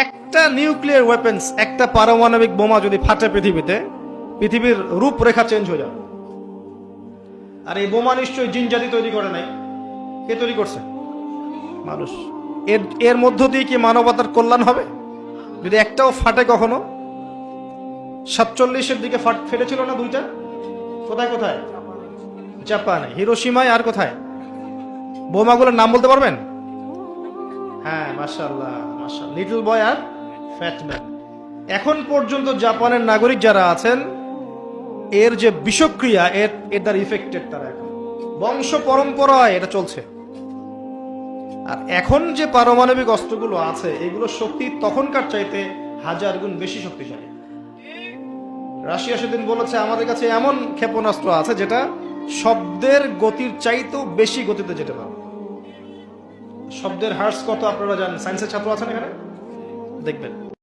একটা nuclear weapons, একটা পারমাণবিক বোমা যদি ফাটে পৃথিবীতে, পৃথিবীর রূপরেখা চেঞ্জ হয়ে যাবে। আর এই বোমা নিশ্চয়ই জিন জাতি তৈরি করে নাই। কে তৈরি করছে? মানুষ। এর মধ্য দিয়ে কি মানবতার কল্যাণ হবে যদি একটাও ফাটে? কখনো 47-এর দিকে ফেটেছিল না দুইটা? কোথায় কোথায়? জাপানে, হিরোশিমায়, আর কোথায়? বোমাগুলোর নাম বলতে পারবেন? হ্যাঁ, মাশাআল্লাহ মাশাআল্লাহ, লিটল বয় আর ফ্যাট ম্যান। এখন পর্যন্ত জাপানের নাগরিক যারা আছেন, এর যে বিষক্রিয়া, এর দ্বারা ইফেক্টেড তারা, এখন বংশ পরম্পরায় এটা চলছে। আর এখন যে পারমাণবিক অস্ত্রগুলো আছে, এগুলো শক্তি তখনকার চাইতে 1000 গুণ বেশি শক্তিশালী। রাশিয়া সেদিন বলেছে আমাদের কাছে এমন ক্ষেপণাস্ত্র আছে যেটা শব্দের গতির চাইতেও বেশি গতিতে যেতে পারে। শব্দের হার্স কত আপনারা জানেন? সায়েন্সের ছাত্র আছেন এখানে? দেখবেন।